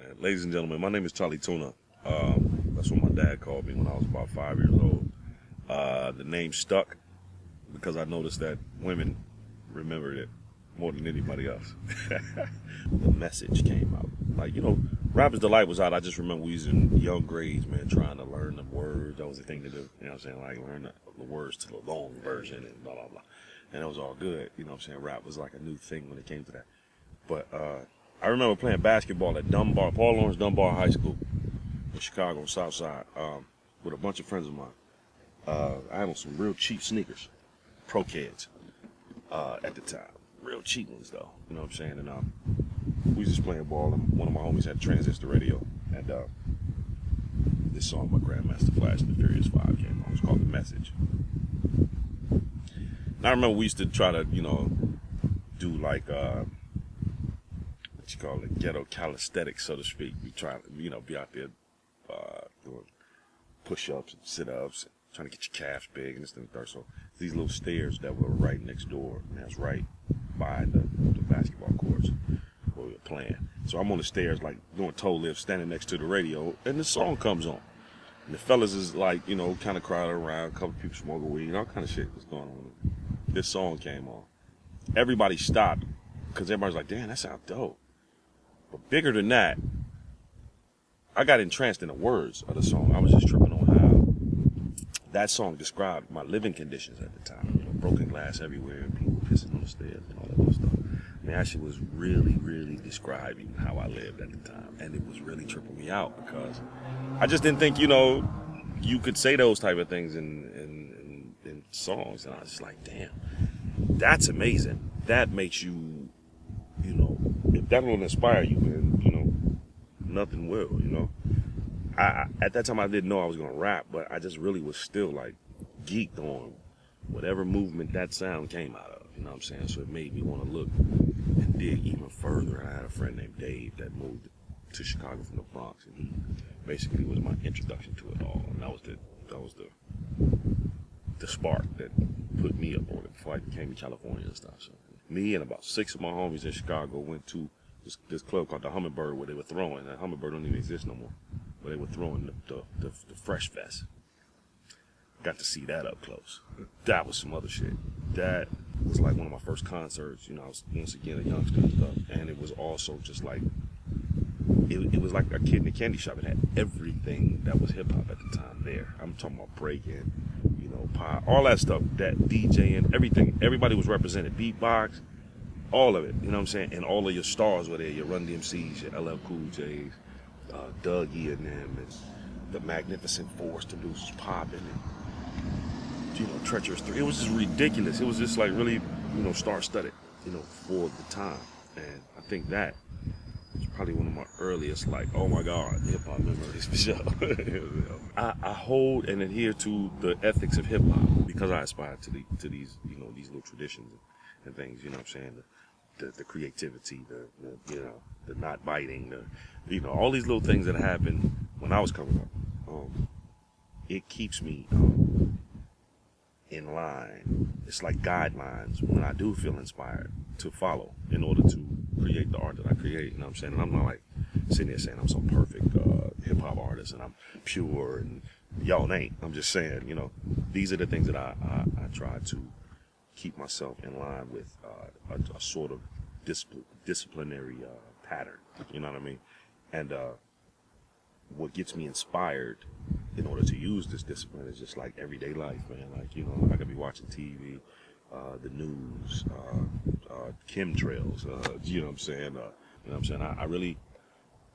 man. Ladies and gentlemen, my name is Chali 2na. That's what my dad called me when I was about 5 years old. The name stuck because I noticed that women remembered it more than anybody else. The message came out. Like, Rapper's Delight was out. I just remember we was in young grades, man, trying to learn the words. That was the thing to do. You know what I'm saying? Like, learn the words to the long version and blah, blah, blah. And it was all good. You know what I'm saying? Rap was like a new thing when it came to that. But I remember playing basketball at Paul Lawrence Dunbar High School in Chicago, South Side, with a bunch of friends of mine. I had on some real cheap sneakers, Pro Kids, at the time. Real cheap ones, though. You know what I'm saying? And we was just playing ball, and one of my homies had a transistor radio, and this song by Grandmaster Flash and the Furious Five came on. It was called The Message. And I remember we used to try to, do like, what you call it, ghetto calisthenics, so to speak. We try to, be out there doing push-ups and sit-ups, and trying to get your calves big and this and the third. So these little stairs that were right next door, and that's right by the basketball courts where we were playing. So I'm on the stairs, like, doing toe lifts, standing next to the radio, and the song comes on. And the fellas is like, kind of crowded around, a couple people smoking weed, all kind of shit was going on. This song came on. Everybody stopped, because everybody's like, damn, that sounds dope. But bigger than that, I got entranced in the words of the song. I was just tripping on how that song described my living conditions at the time. Broken glass everywhere, people pissing on the stairs and all that other stuff. I mean, actually was really, really describing how I lived at the time. And it was really tripping me out because I just didn't think, you could say those type of things in songs. And I was just like, damn, that's amazing. That makes you, if that will inspire you, man, nothing will, I at that time I didn't know I was going to rap, but I just really was still like geeked on whatever movement that sound came out of, you know what I'm saying? So it made me want to look and dig even further. And I had a friend named Dave that moved to Chicago from the Bronx, and he basically was my introduction to it all. And that was the spark that put me up on it before I came to California and stuff. So me and about 6 of my homies in Chicago went to this club called the Hummingbird, where they were throwing. That Hummingbird don't even exist no more. But they were throwing the Fresh Fest. Got to see that up close. That was some other shit. That was like one of my first concerts. I was once again a youngster and stuff. And it was also just like, it was like a kid in a candy shop. It had everything that was hip hop at the time there. I'm talking about breaking, pop, all that stuff, that DJing, everything. Everybody was represented. Beatbox, all of it. You know what I'm saying? And all of your stars were there. Your Run DMCs, your LL Cool J's, Dougie and them, and the Magnificent Force, the blues was popping, and Treacherous 3. It was just ridiculous. It was just like really, star-studded, for the time. And I think that was probably one of my earliest, like, oh my God, hip-hop memories for sure. I hold and adhere to the ethics of hip-hop because I aspire to these, these little traditions and things, you know what I'm saying? The creativity, the not biting, all these little things that happened when I was coming up. It keeps me in line. It's like guidelines when I do feel inspired to follow in order to create the art that I create. You know what I'm saying? And I'm not like sitting there saying I'm some perfect hip hop artist and I'm pure and y'all ain't. I'm just saying, these are the things that I try to keep myself in line with a sort of disciplinary pattern. You know what I mean? And what gets me inspired in order to use this discipline is just like everyday life, man. Like, I could be watching TV, the news, chemtrails, you know what I'm saying? I really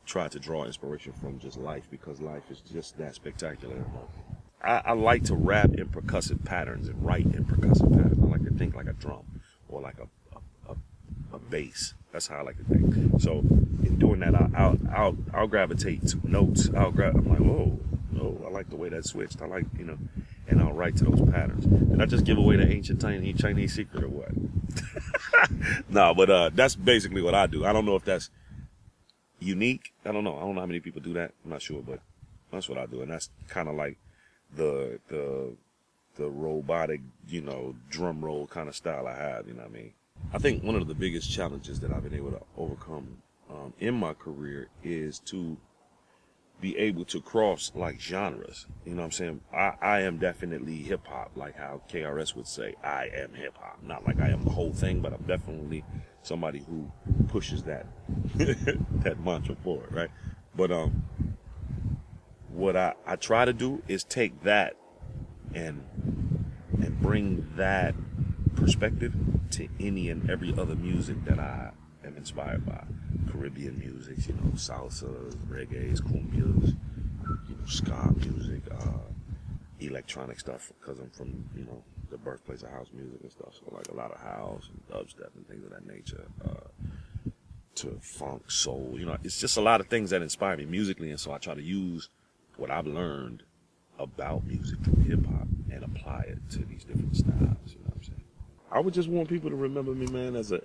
try to draw inspiration from just life because life is just that spectacular. I like to rap in percussive patterns and write in percussive patterns. I like to think like a drum or like a bass. That's how I like to think. So in doing that, I'll gravitate to notes. I'm like, oh, I like the way that switched. I like, and I'll write to those patterns. Did I just give away the ancient Chinese secret or what? No, but that's basically what I do. I don't know if that's unique. I don't know how many people do that. I'm not sure, but that's what I do, and that's kind of like the robotic, drum roll kind of style I have. You know what I mean? I think one of the biggest challenges that I've been able to overcome in my career is to be able to cross like genres. You know what I'm saying? I am definitely hip hop, like how KRS would say, I am hip hop. Not like I am the whole thing, but I'm definitely somebody who pushes that that mantra forward, right? But what I try to do is take that and bring that perspective to any and every other music that I am inspired by. Caribbean music, you know, salsas, reggaes, cumbias, you know, ska music, electronic stuff, because I'm from, you know, the birthplace of house music and stuff. So like a lot of house and dubstep and things of that nature, to funk, soul, you know, it's just a lot of things that inspire me musically. And so I try to use what I've learned about music from hip hop and apply it to these different styles. You know what I'm saying? I would just want people to remember me, man, as an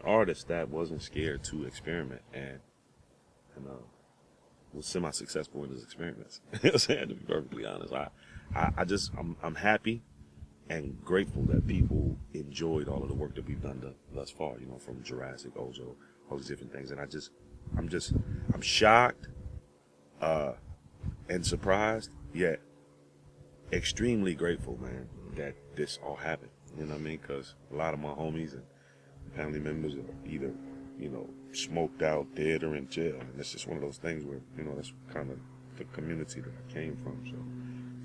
artist that wasn't scared to experiment and was semi-successful in his experiments. You know what I'm saying? To be perfectly honest, I'm happy and grateful that people enjoyed all of the work that we've done thus far. You know, from Jurassic, Ozo, all these different things, and I'm shocked and surprised, yet extremely grateful, man, that this all happened. You know what I mean? Because a lot of my homies and family members are either, you know, smoked out, dead, or in jail. And it's just one of those things where, you know, that's kind of the community that I came from. So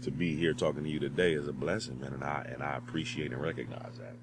to be here talking to you today is a blessing, man, and I appreciate and recognize that.